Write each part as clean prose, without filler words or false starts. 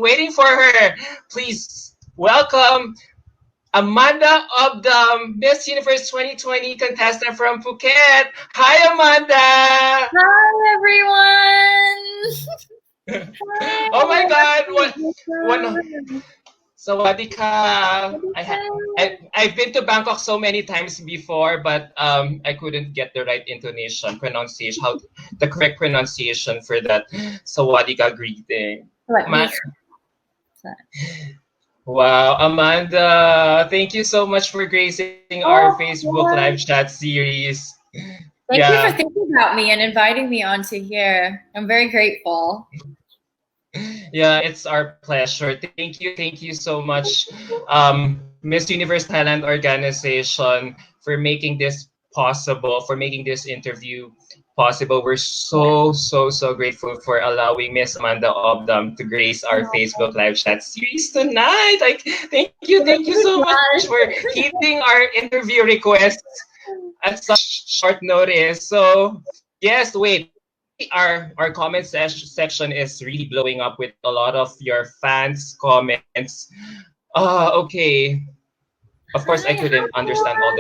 waiting for her. Please welcome Amanda Obdam, Miss Universe 2020 contestant from Phuket. Hi, Amanda. Hi, everyone. Oh my God! Hi. Sawadika. I've been to Bangkok so many times before, but I couldn't get the right intonation, pronunciation, how the correct pronunciation for that Sawadika greeting. Wow, Amanda, thank you so much for gracing our Facebook live chat series. Thank you for thinking about me and inviting me onto here. I'm very grateful. Yeah, it's our pleasure. Thank you so much, Miss Universe Thailand organization, for making this possible, for making this interview possible. We're so grateful for allowing Miss Amanda Obdam to grace our Facebook live chat series tonight. Like, thank you so much for heeding our interview requests at such short notice. So, yes, wait. Our comment section is really blowing up with a lot of your fans' comments. Okay. Of course, I couldn't understand all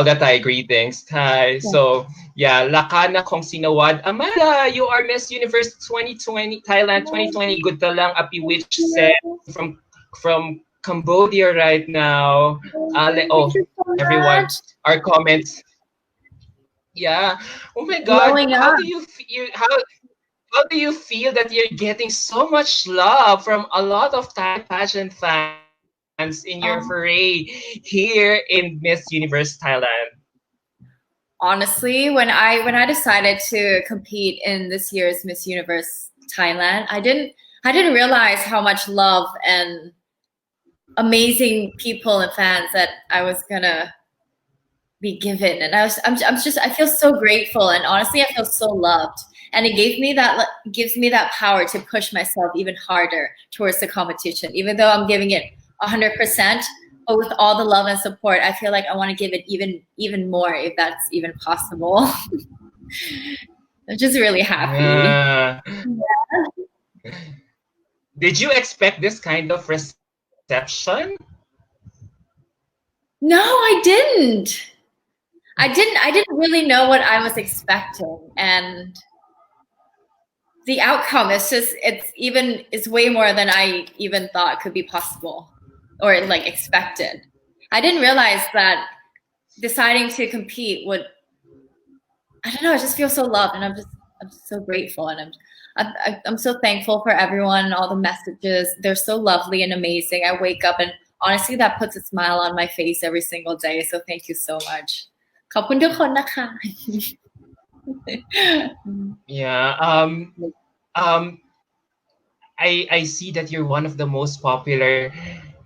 the Thai greetings, Thai. So yeah, Lakana kong sinawad. Amanda, you are Miss Universe 2020 Thailand 2020. Good talang api which said from Cambodia right now. Everyone, our comments. Yeah. Oh my God. How do you feel? How do you feel that you're getting so much love from a lot of Thai pageant fans in your foray here in Miss Universe Thailand? Honestly, when I decided to compete in this year's Miss Universe Thailand, I didn't realize how much love and amazing people and fans that I was gonna be given, and I feel so grateful, and honestly I feel so loved, and it gives me that power to push myself even harder towards the competition, even though I'm giving it 100%, but with all the love and support I feel like I want to give it even more, if that's even possible. I'm just really happy. Yeah. Did you expect this kind of reception? No, I didn't really know what I was expecting, and the outcome it's way more than I even thought could be possible or like expected. I didn't realize that deciding to compete would, I don't know, I just feel so loved, and I'm just so grateful, and I'm so thankful for everyone and all the messages. They're so lovely and amazing. I wake up and honestly that puts a smile on my face every single day. So thank you so much. ขอบคุณทุกคนนะคะ Yeah. I see that you're one of the most popular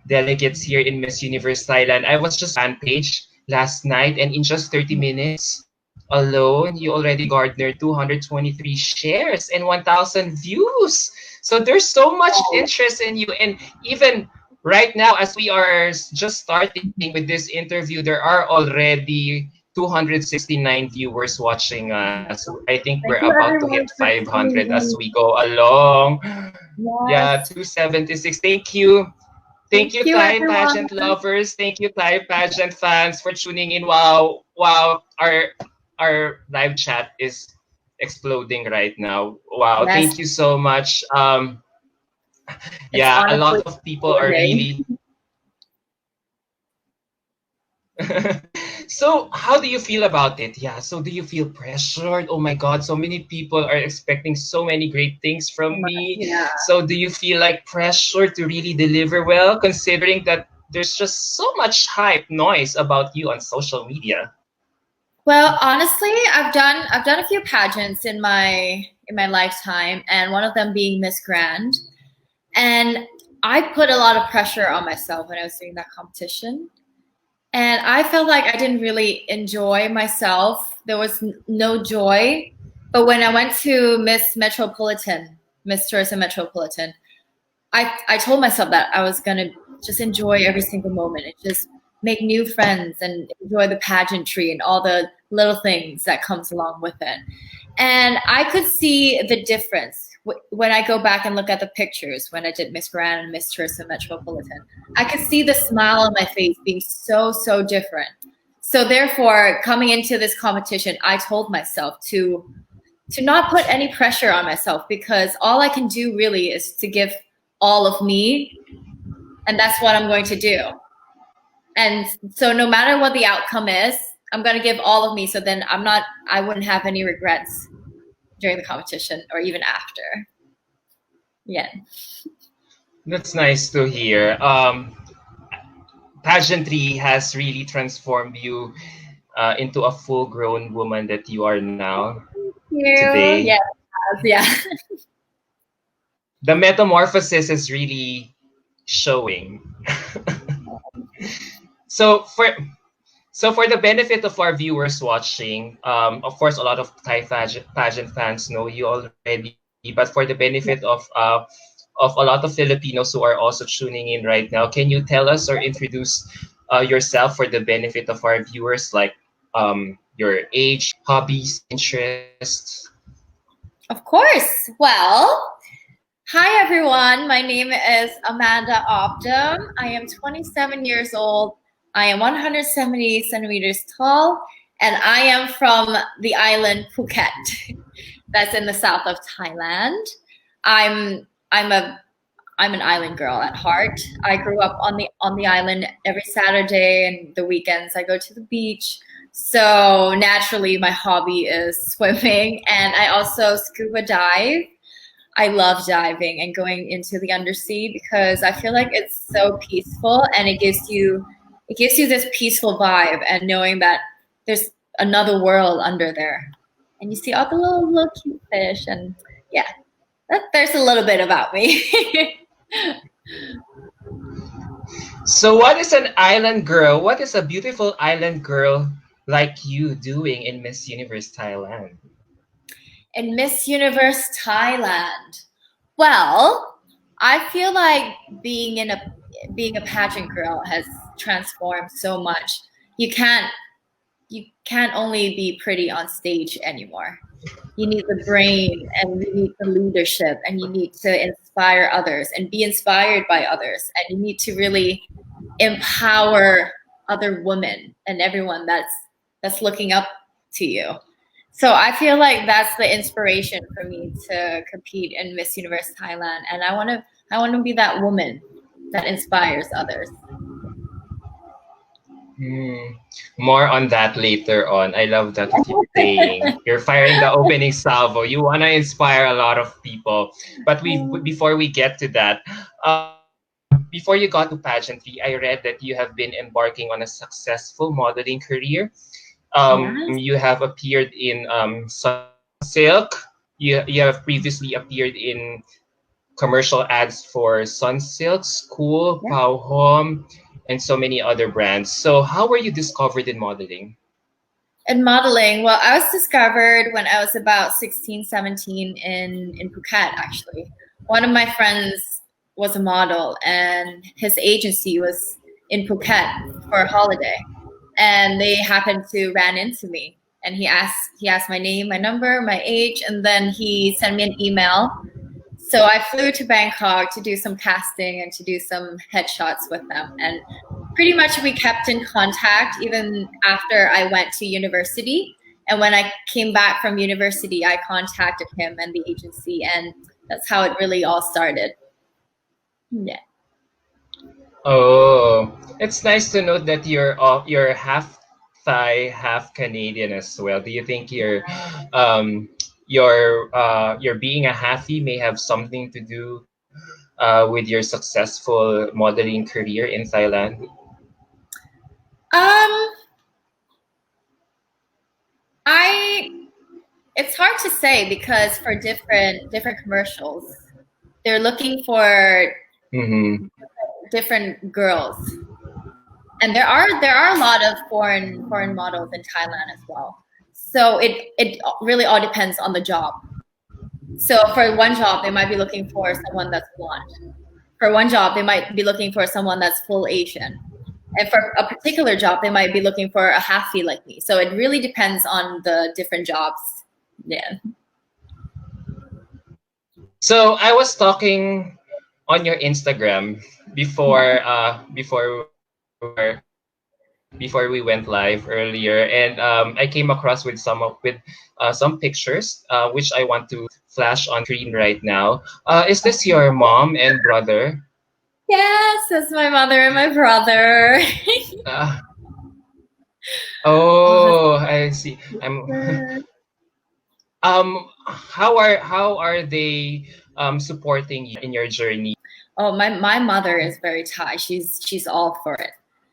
delegates here in Miss Universe Thailand. I was just on page last night, and in just 30 minutes alone, you already garnered 223 shares and 1,000 views. So there's so much interest in you, and even right now, as we are just starting with this interview, there are already 269 viewers watching us. I think we're about to hit 500 as we go along. Yeah, 276. Thank you. Thank you, Thai pageant lovers. Thank you, Thai pageant fans, for tuning in. Wow, our live chat is exploding right now. Wow, thank you so much. Yeah, a lot of people are really. So how do you feel about it? Yeah, so do you feel pressured? Oh my God, so many people are expecting so many great things from me. Yeah. So do you feel like pressure to really deliver well, considering that there's just so much hype noise about you on social media? Well, honestly, I've done a few pageants in my lifetime, and one of them being Miss Grand. And I put a lot of pressure on myself when I was doing that competition. And I felt like I didn't really enjoy myself. There was no joy. But when I went to Miss Tourism Metropolitan, I told myself that I was going to just enjoy every single moment and just make new friends and enjoy the pageantry and all the little things that comes along with it. And I could see the difference when I go back and look at the pictures when I did Miss Grand and Miss Tourism Metropolitan, I could see the smile on my face being so different. So therefore, coming into this competition, I told myself to not put any pressure on myself, because all I can do really is to give all of me, and that's what I'm going to do. And so no matter what the outcome is, I'm going to give all of me, so then I wouldn't have any regrets during the competition or even after. Yeah. That's nice to hear. Pageantry has really transformed you into a full-grown woman that you are now today. Yeah. Yeah. The metamorphosis is really showing. So for the benefit of our viewers watching, of course, a lot of Thai pageant fans know you already, but for the benefit of a lot of Filipinos who are also tuning in right now, can you tell us or introduce yourself for the benefit of our viewers, like your age, hobbies, interests? Of course. Well, hi everyone. My name is Amanda Obdam. I am 27 years old. I am 170 centimeters tall, and I am from the island Phuket. That's in the south of Thailand. I'm an island girl at heart. I grew up on the island. Every Saturday and the weekends I go to the beach. So naturally my hobby is swimming, and I also scuba dive. I love diving and going into the undersea because I feel like it's so peaceful, and it gives you this peaceful vibe, and knowing that there's another world under there, and you see all the little cute fish, and yeah, there's a little bit about me. So what is an island girl? What is a beautiful island girl like you doing in Miss Universe Thailand? In Miss Universe Thailand, well, I feel like being a pageant girl has transformed so much. You can't only be pretty on stage anymore. You need the brain, and you need the leadership, and you need to inspire others and be inspired by others, and you need to really empower other women and everyone that's looking up to you. So I feel like that's the inspiration for me to compete in Miss Universe Thailand, and I want to be that woman that inspires others. More on that later on. I love that what you're saying. You're firing the opening salvo. You want to inspire a lot of people. But before we get to that, before you got to pageantry, I read that you have been embarking on a successful modeling career. You have appeared in Silk. You have previously appeared in commercial ads for Sunsilk, School, Pau Home, and so many other brands. So how were you discovered in modeling? In modeling, well, I was discovered when I was about 16, 17 in Phuket, actually. One of my friends was a model, and his agency was in Phuket for a holiday. And they happened to ran into me, and he asked my name, my number, my age, and then he sent me an email. So I flew to Bangkok to do some casting and to do some headshots with them. And pretty much we kept in contact even after I went to university. And when I came back from university, I contacted him and the agency, and that's how it really all started. Yeah. Oh, it's nice to note that you're half Thai, half Canadian as well. Do you think your being a halfie may have something to do with your successful modeling career in Thailand? It's hard to say, because for different commercials, they're looking for different girls, and there are a lot of foreign models in Thailand as well. So it really all depends on the job. So for one job, they might be looking for someone that's blonde. For one job, they might be looking for someone that's full Asian. And for a particular job, they might be looking for a halfie like me. So it really depends on the different jobs. Yeah. So I was talking on your Instagram before before we went live earlier, and I came across with some pictures which I want to flash on screen right now. Is this your mom and brother? Yes, that's my mother and my brother. Uh, Oh, oh, I see. I'm sister. how are they supporting you in your journey? Oh, my mother is very Thai. She's all for it.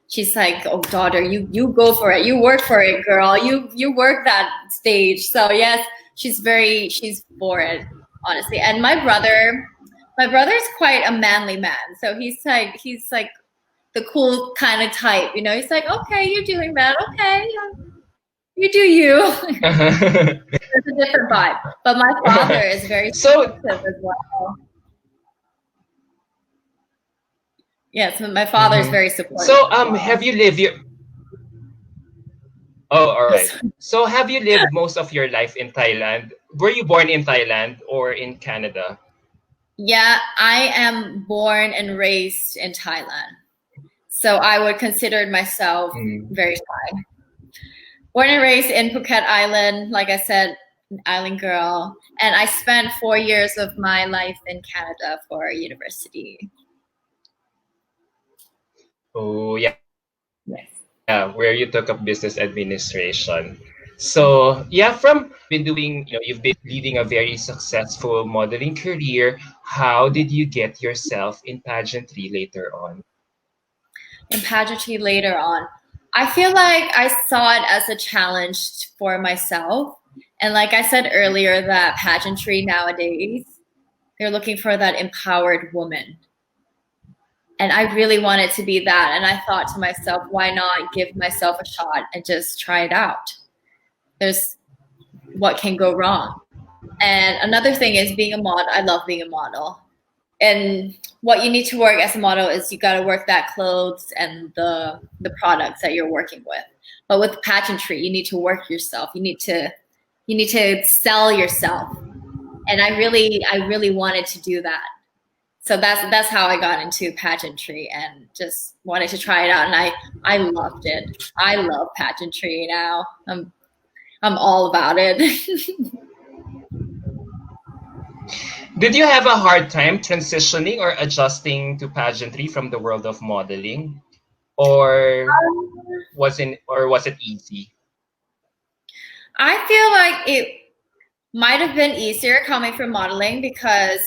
She's like, "Oh, daughter, you go for it. You work for it, girl. You work that stage." So yes, she's for it, honestly. And my brother's quite a manly man. So he's like the cool kind of type, you know. He's like, "Okay, you're doing that. Okay, you do you." It's a different vibe. But my father is very So supportive as well. Yes, my father is mhm. very supportive So as well. have you lived your Oh, all right. So have you lived most of your life in Thailand? Were you born in Thailand or in Canada? Yeah, I am born and raised in Thailand. So I would consider myself Mm. very Thai. Born and raised in Phuket Island, like I said, an island girl. And I spent 4 years of my life in Canada for university. Oh, yeah, where you took up business administration. So, yeah, from you've been leading a very successful modeling career. How did you get yourself in pageantry later on? In pageantry later on. I feel like I saw it as a challenge for myself. And like I said earlier, that pageantry nowadays, they're looking for that empowered woman. And I really wanted to be that. And I thought to myself, why not give myself a shot and just try it out? There's what can go wrong. And another thing is being a model. I love being a model. And what you need to work as a model is you got to work that clothes and the products that you're working with. But with pageantry, you need to work yourself. You need to sell yourself. And I really wanted to do that. So that's how I got into pageantry and just wanted to try it out, and I loved it. I love pageantry now. I'm all about it. Did you have a hard time transitioning or adjusting to pageantry from the world of modeling? Or was it easy? I feel like it might have been easier coming from modeling because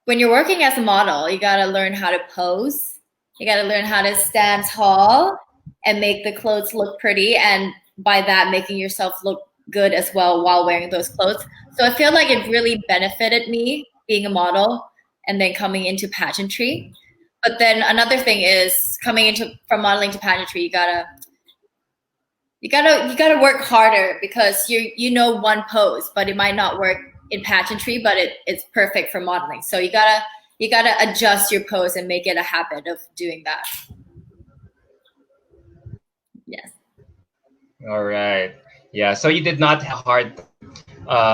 when you're working as a model, you got to learn how to pose. You got to learn how to stand tall and make the clothes look pretty, and by that making yourself look good as well while wearing those clothes. So I feel like it really benefited me being a model and then coming into pageantry. But then another thing is coming into from modeling to pageantry, you gotta work harder because you know one pose, but it might not work in pageantry, but it's perfect for modeling. So you gotta adjust your pose and make it a habit of doing that. Yes. All right. Yeah, so you did not have a hard time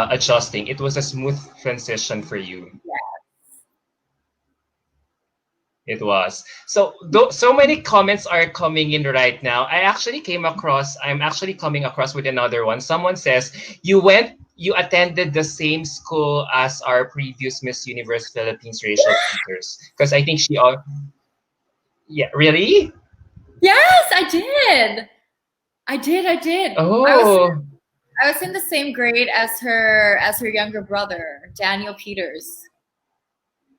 adjusting. It was a smooth transition for you. It was. So so many comments are coming in right now. I'm actually coming across with another one. Someone says, you attended the same school as our previous Miss Universe Philippines Rachel Peters. Because I think yeah, really? Yes, I did. I did. Oh, I was in the same grade as her younger brother, Daniel Peters.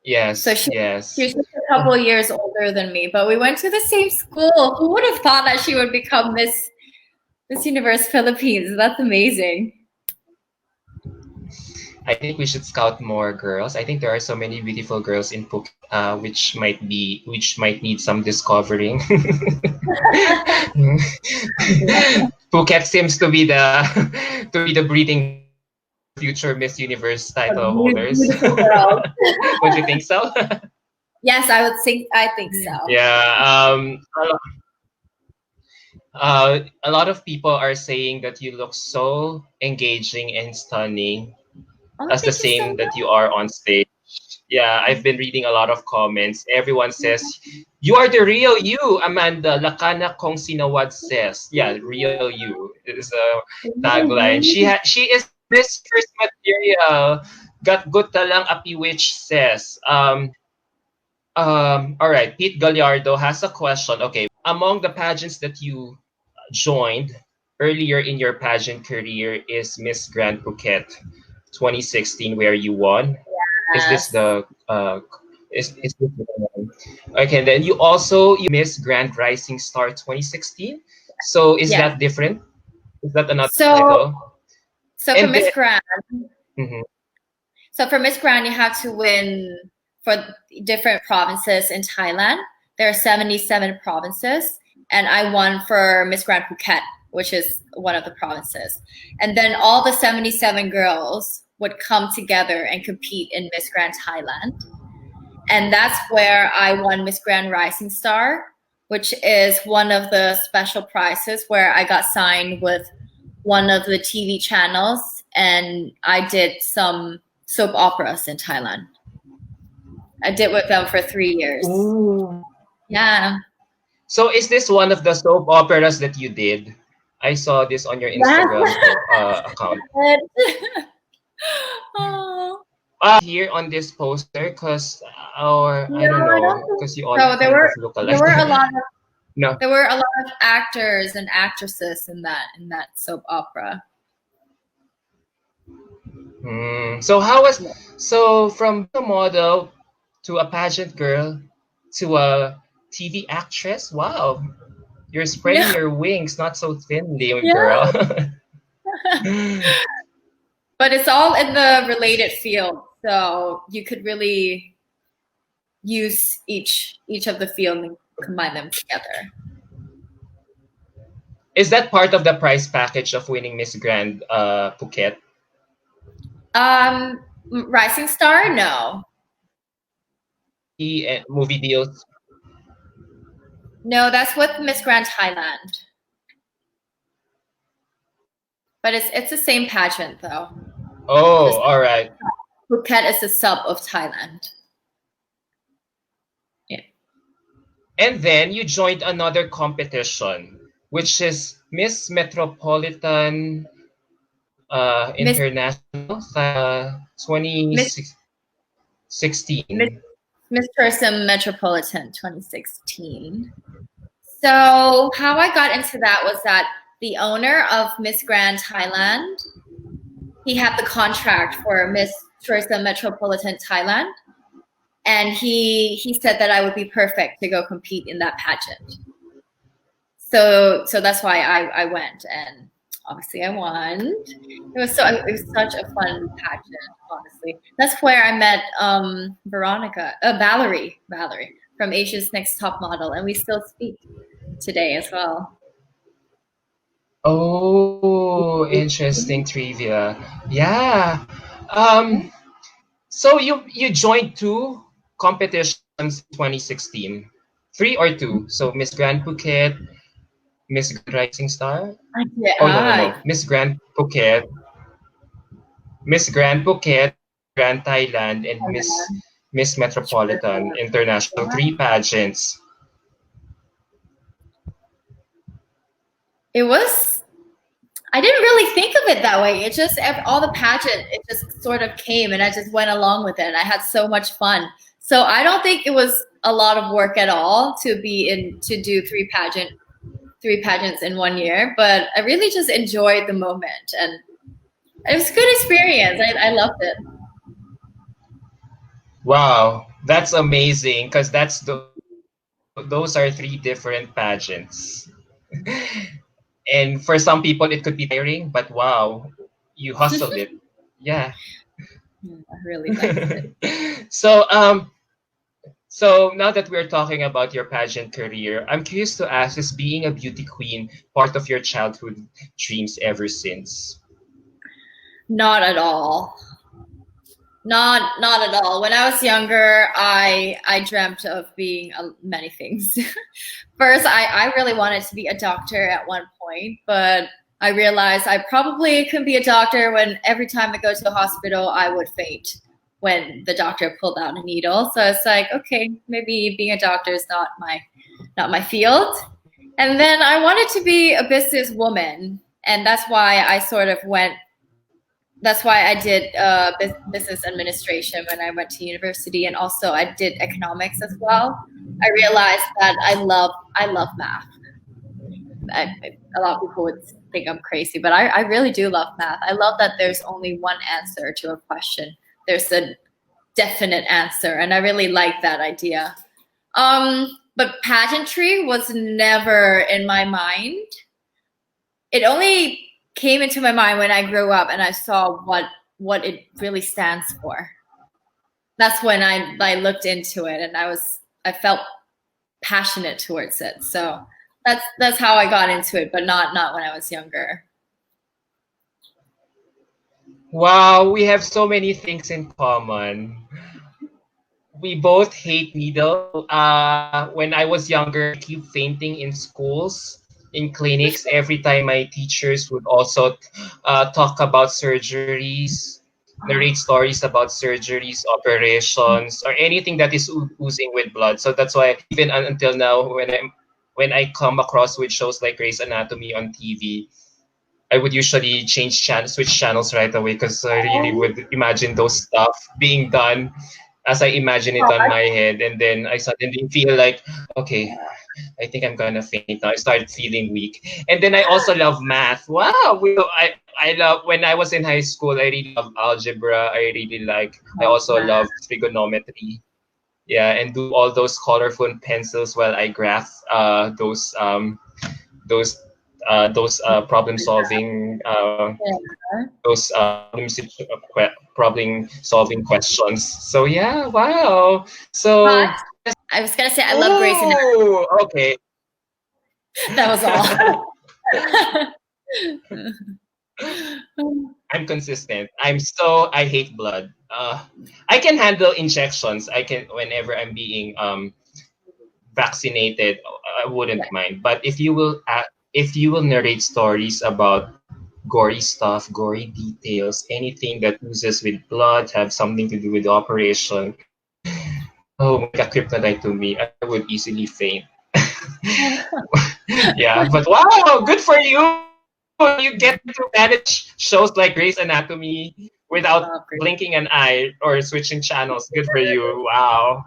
So yes, she's yes. just a couple of years older than me, but we went to the same school. Who would have thought that she would become Miss Universe Philippines? That's amazing. I think we should scout more girls. I think there are so many beautiful girls in Phuket, which might need some discovering. Phuket seems to be the to be the breeding ground for future Miss Universe title holders. Beautiful girls. Would you think so? Yes, I think so. Yeah. A lot of people are saying that you look so engaging and stunning. Oh, as the thank you so same much. that you are on stage. Yeah, I've been reading a lot of comments. Everyone says, "You are the real you, Amanda." Lakana kong sinawad says, "Yeah, real you" is a tagline. She is Mistress material. Got good talang api witch says. All right. Pete Gallardo has a question. Okay, among the pageants that you joined earlier in your pageant career is Miss Grand Phuket 2016, where you won. Is this Yes. the is this the one? Okay, then you Miss Grand Rising Star 2016. So is Yes. that different? Is that another So, title? so for And Miss then Grand, mhm. so for Miss Grand, you have to win for different provinces in Thailand. There are 77 provinces, and I won for Miss Grand Phuket, which is one of the provinces. And then all the 77 girls would come together and compete in Miss Grand Thailand. And that's where I won Miss Grand Rising Star, which is one of the special prizes where I got signed with one of the TV channels, and I did some soap operas in Thailand. I did with them for 3 years. Ooh. Yeah. So is this one of the soap operas that you did? I saw this on your Yes. Instagram account. Oh. Here on this poster, cause or I No, don't I don't know, think cause you all so. kind of look There alike. were a lot of No. there were a lot of actors and actresses in that soap opera. So from a model to a pageant girl to a TV actress? Wow, you're spreading Yeah. your wings not so thinly, Yeah. girl. But it's all in the related field, so you could really use each of the field and combine them together. Is that part of the prize package of winning Miss Grand Phuket? Rising Star, no. Movie deals? No, that's with Miss Grand Thailand. But it's the same pageant though. Oh, all right. Phuket is a sub of Thailand. Yeah. And then you joined another competition, which is Miss Metropolitan Miss International Miss 2016. Miss Tourism Metropolitan 2016. So how I got into that was that the owner of Miss Grand Thailand, he had the contract for Miss Tourism Metropolitan Thailand, and he said that I would be perfect to go compete in that pageant. So that's why I went, and obviously I won. It was such a fun pageant, honestly. That's where I met Valerie from Asia's Next Top Model, and we still speak today as well. Oh, interesting trivia. Yeah. Um, so you joined two competitions in 2016. Three or two. So Miss Grand Phuket, Miss Grand Rising Star. Oh no no Yeah, no. Miss Grand Phuket, Grand Thailand, and Miss Metropolitan International. Three pageants. it was. I didn't really think of it that way. It just all the pageant, it just sort of came, and I just went along with it. I had so much fun. So I don't think it was a lot of work at all to do three pageants in 1 year. But I really just enjoyed the moment, and it was a good experience. I loved it. Wow, that's amazing because those are three different pageants. And for some people it could be tiring, but wow, you hustled it. Yeah. I really liked it. so so now that we're talking about your pageant career, I'm curious to ask, is being a beauty queen part of your childhood dreams ever since? Not at all. Not at all. When I was younger, I dreamt of being many things. First, I really wanted to be a doctor at one point, but I realized I probably couldn't be a doctor when every time I go to the hospital, I would faint when the doctor pulled out a needle. So it's like, okay, maybe being a doctor is not my field. And then I wanted to be a businesswoman, and that's why I sort of went. That's why I did business administration when I went to university, and also I did economics as well. I realized that I love math. A lot of people would think I'm crazy, but I really do love math. I love that there's only one answer to a question. There's a definite answer, and I really like that idea. But pageantry was never in my mind. It only came into my mind when I grew up and I saw what it really stands for. That's when I looked into it, and I felt passionate towards it. So that's how I got into it, but not when I was younger. Wow, we have so many things in common. We both hate needle. When I was younger, I keep fainting in schools, in clinics. Every time my teachers would also talk about surgeries, narrate stories about surgeries, operations, or anything that is oozing with blood. So that's why even until now, when I come across with shows like Grey's Anatomy on TV, I would usually switch channels right away because I really would imagine those stuff being done as I imagine it on my head, and then I suddenly feel like, okay, I think I'm gonna faint now. I start feeling weak, and then I also love math. Wow, I love when I was in high school. I really love algebra. I also love trigonometry. Yeah, and do all those colorful pencils while I graph those problem solving problem solving questions. So yeah, wow. So I was gonna say I love Grey's Anatomy. oh, okay. That was all. I'm consistent. I hate blood. I can handle injections. I can whenever I'm being vaccinated. I wouldn't mind. But if you will narrate stories about gory stuff, gory details, anything that oozes with blood, have something to do with the operation, oh, like a kryptonite to me. I would easily faint. Yeah, but wow, good for you. You get to manage shows like Grey's Anatomy without blinking an eye or switching channels. Good for you. Wow.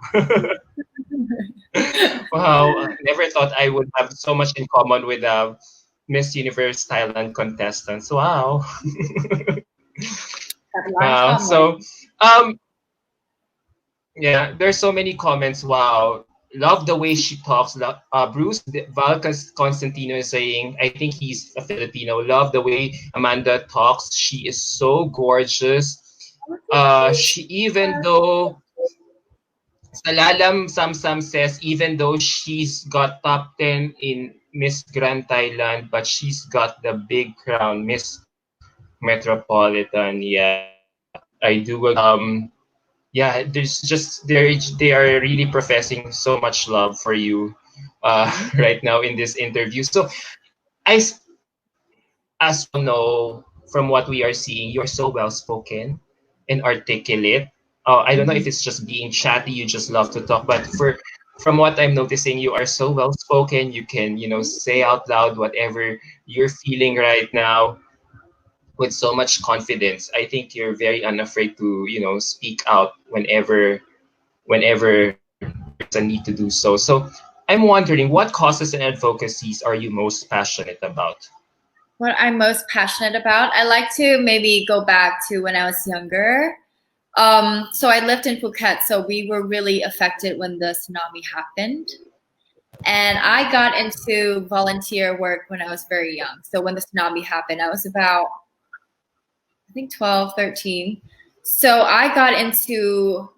Wow. Never thought I would have so much in common with Miss Universe Thailand contestants. Wow. Wow. So, um, yeah, there's so many comments. Wow. Love the way she talks. Bruce Valcas Constantino is saying, I think he's a Filipino. Love the way Amanda talks. She is so gorgeous. She even though Salalam Samsam says, even though she's got top 10 in Miss Grand Thailand, but she's got the big crown, Miss Metropolitan. Yeah, I do. Yeah, there's just they are really professing so much love for you, right now in this interview. So I, as we all know from what we are seeing, you're so well spoken and articulate. I don't know if it's just being chatty, you just love to talk, but from what I'm noticing, you are so well spoken. You can, say out loud whatever you're feeling right now with so much confidence. I think you're very unafraid to, speak out whenever there's a need to do so. So I'm wondering, what causes and advocacies are you most passionate about? What I'm most passionate about, I like to maybe go back to when I was younger. So I lived in Phuket, so we were really affected when the tsunami happened. And I got into volunteer work when I was very young. So when the tsunami happened, I was about, I think 12, 13. So I got into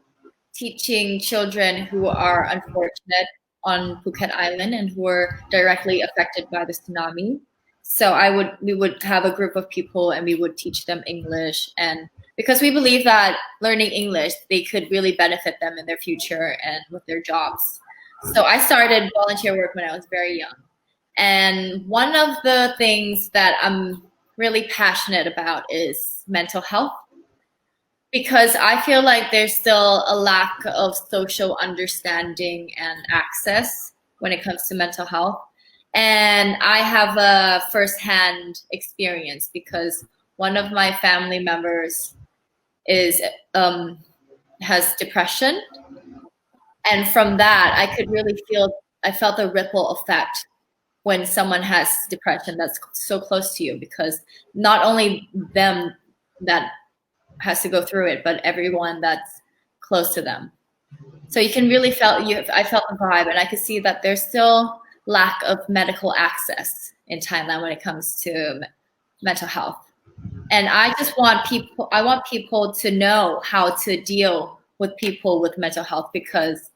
teaching children who are unfortunate on Phuket Island and who were directly affected by the tsunami. So we would have a group of people and we would teach them English, and because we believe that learning English, they could really benefit them in their future and with their jobs. So I started volunteer work when I was very young. And one of the things that I'm really passionate about is mental health, because I feel like there's still a lack of social understanding and access when it comes to mental health. And I have a firsthand experience because one of my family members is has depression, and from that I felt a ripple effect when someone has depression that's so close to you, because not only them that has to go through it, but everyone that's close to them. So you can really I felt the vibe, and I could see that there's still lack of medical access in Thailand when it comes to mental health. And I want people to know how to deal with people with mental health, because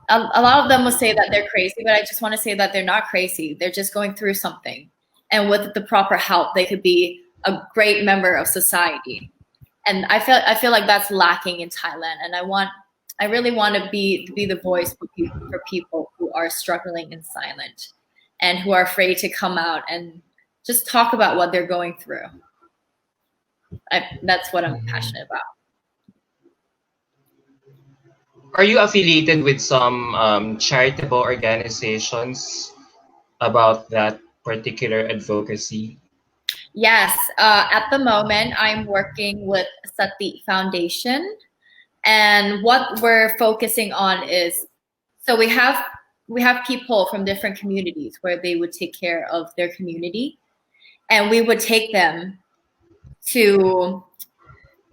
a lot of them will say that they're crazy, but I just want to say that they're not crazy. They're just going through something. And with the proper help, they could be a great member of society. And I feel like that's lacking in Thailand. And I really want to be the voice for people who are struggling in silence and who are afraid to come out and just talk about what they're going through. That's what I'm passionate about. Are you affiliated with some charitable organizations about that particular advocacy? Yes, at the moment I'm working with Sati Foundation, and what we're focusing on is, so we have people from different communities where they would take care of their community, and we would take them to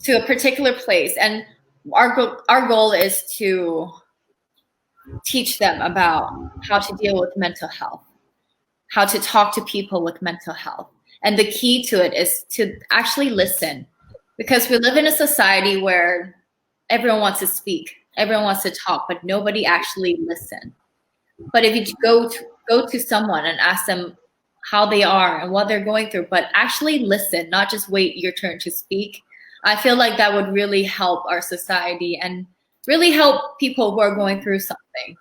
a particular place, and our goal is to teach them about how to deal with mental health, how to talk to people with mental health. And the key to it is to actually listen, because we live in a society where everyone wants to speak, everyone wants to talk, but nobody actually listens. But if you go to someone and ask them how they are and what they're going through, but actually listen, not just wait your turn to speak, I feel like that would really help our society and really help people who are going through something.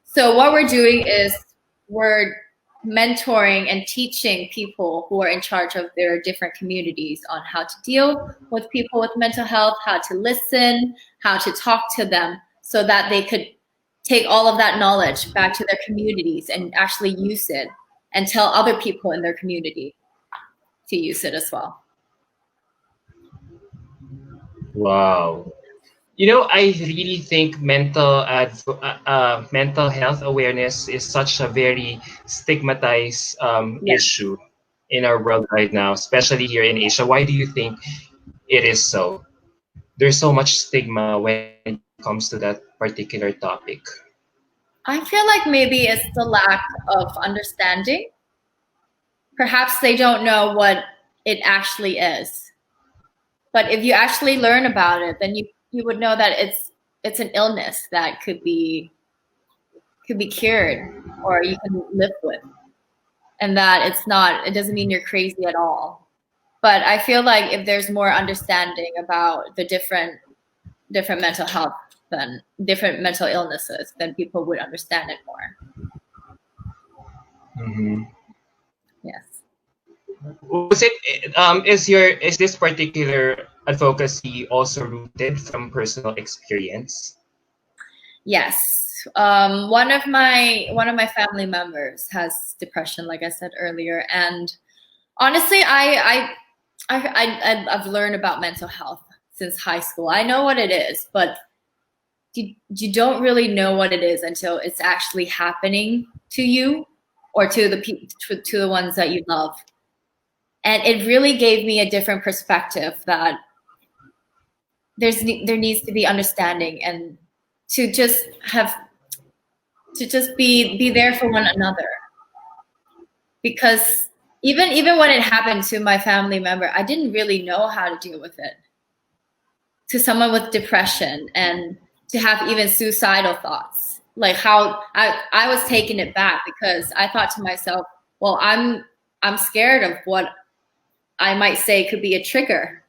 So what we're doing is we're mentoring and teaching people who are in charge of their different communities on how to deal with people with mental health, how to listen, how to talk to them, so that they could take all of that knowledge back to their communities and actually use it and tell other people in their community to use it as well. Wow. You know, I really think mental health awareness is such a very stigmatized Yeah. issue in our world right now, especially here in Asia. Why do you think it is so? There's so much stigma when it comes to that particular topic. I feel like maybe it's the lack of understanding. Perhaps they don't know what it actually is. But if you actually learn about it, then you would know that it's an illness that could be cured or you can live with. And that it doesn't mean you're crazy at all. But I feel like if there's more understanding about the different mental health and different mental illnesses, then people would understand it more. Mm-hmm. Yes. Was it is this particular advocacy also rooted from personal experience? Yes. One of my family members has depression, like I said earlier, and honestly, I've learned about mental health since high school. I know what it is, but you don't really know what it is until it's actually happening to you or to the ones that you love. And it really gave me a different perspective that there needs to be understanding and to just be there for one another. Because even when it happened to my family member, I didn't really know how to deal with it. To someone with depression and to have even suicidal thoughts, like how I was taking it back, because I thought to myself, well, I'm scared of what I might say could be a trigger,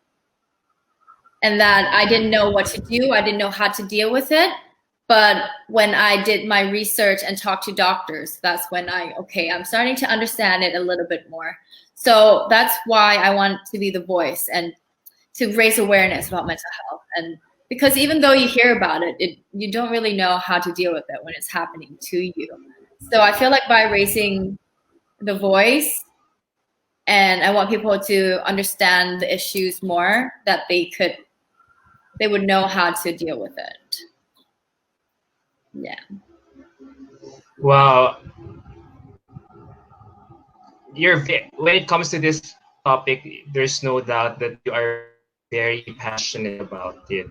and that I didn't know what to do. I didn't know how to deal with it. But when I did my research and talked to doctors, that's when I'm starting to understand it a little bit more. So that's why I want to be the voice and to raise awareness about mental health. And because even though you hear about it, you don't really know how to deal with it when it's happening to you. So I feel like by raising the voice, and I want people to understand the issues more, that they would know how to deal with it. Yeah. Wow, when it comes to this topic, there's no doubt that you are very passionate about it.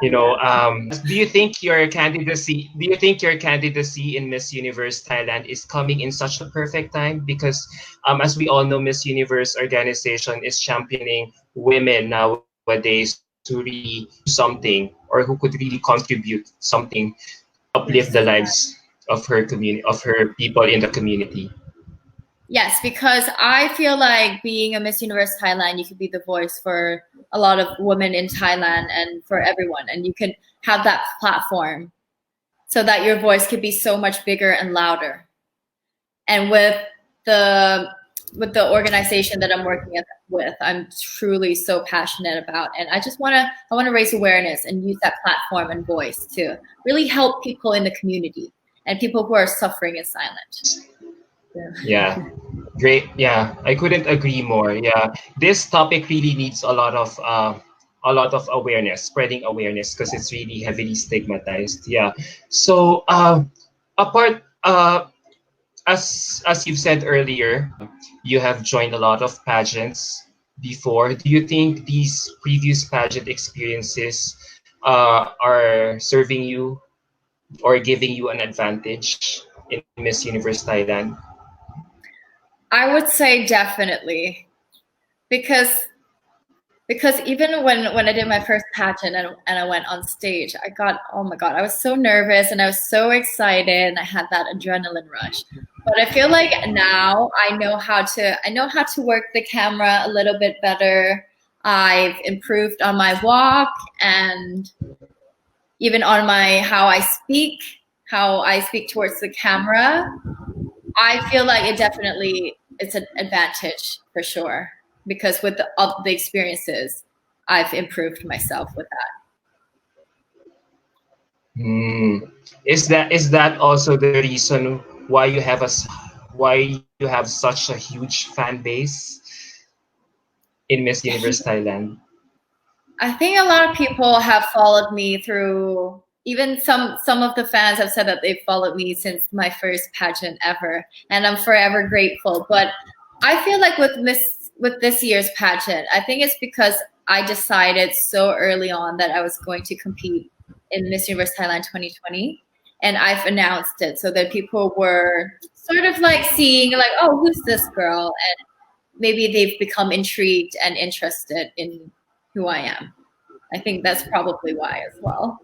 Do you think your candidacy? Do you think your candidacy in Miss Universe Thailand is coming in such a perfect time? Because, as we all know, Miss Universe organization is championing women nowadays to really do something, or who could really contribute something, uplift the lives of her community, of her people in the community. Yes, because I feel like being a Miss Universe Thailand, you could be the voice for a lot of women in Thailand and for everyone. And you can have that platform so that your voice could be so much bigger and louder. And with the organization that I'm working with, I'm truly so passionate about. And I want to raise awareness and use that platform and voice to really help people in the community and people who are suffering in silence. Yeah, great. Yeah, I couldn't agree more. Yeah, this topic really needs a lot of awareness, spreading awareness, because it's really heavily stigmatized. Yeah. So, apart as you've said earlier, you have joined a lot of pageants before. Do you think these previous pageant experiences are serving you or giving you an advantage in Miss Universe Thailand? I would say definitely, because even when I did my first pageant and I went on stage, oh my God, I was so nervous and I was so excited and I had that adrenaline rush. But I feel like now I know how to work the camera a little bit better. I've improved on my walk and even on how I speak towards the camera. I feel like it's an advantage for sure, because with all the experiences, I've improved myself with that. Is that also the reason why why you have such a huge fan base in Miss Universe Thailand? I think a lot of people have followed me through. Even some of the fans have said that they've followed me since my first pageant ever, and I'm forever grateful. But I feel like with this year's pageant, I think it's because I decided so early on that I was going to compete in Miss Universe Thailand 2020, and I've announced it so that people were sort of like seeing like, oh, who's this girl? And maybe they've become intrigued and interested in who I am. I think that's probably why as well.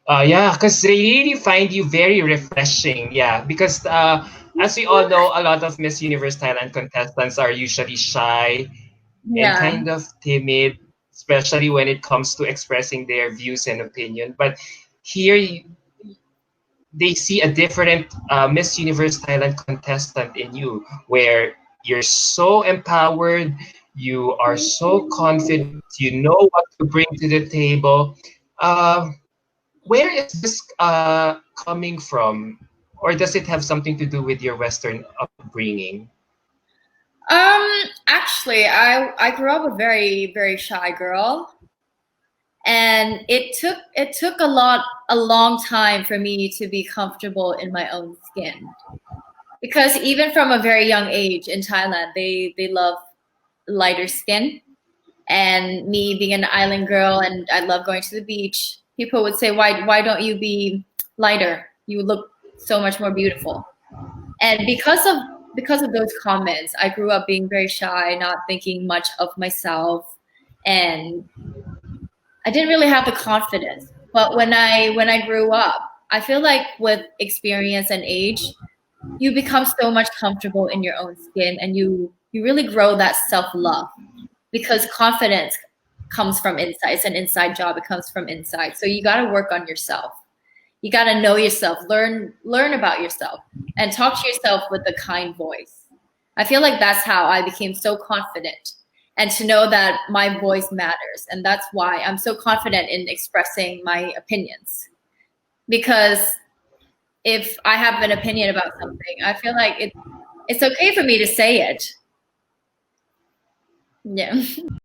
Yeah, because they really find you very refreshing. Yeah, because as we all know, a lot of Miss Universe Thailand contestants are usually shy and Yeah. kind of timid, especially when it comes to expressing their views and opinion. But here, they see a different Miss Universe Thailand contestant in you, where you're so empowered, you are so confident, you know what to bring to the table. Uh, where is this coming from? Or does it have something to do with your Western upbringing? Actually, I grew up a very, very shy girl. And it took a long time for me to be comfortable in my own skin. Because even from a very young age in Thailand, they love lighter skin. And me being an island girl and I love going to the beach, people would say, why don't you be lighter? You look so much more beautiful. And because of those comments, I grew up being very shy, not thinking much of myself, and I didn't really have the confidence. But when I grew up, I feel like with experience and age, you become so much comfortable in your own skin and you really grow that self-love, because confidence comes from inside. It's an inside job. It comes from inside. So you got to work on yourself. You got to know yourself, learn about yourself, and talk to yourself with a kind voice. I feel like that's how I became so confident, and to know that my voice matters. And that's why I'm so confident in expressing my opinions. Because if I have an opinion about something, I feel like it's okay for me to say it. Yeah.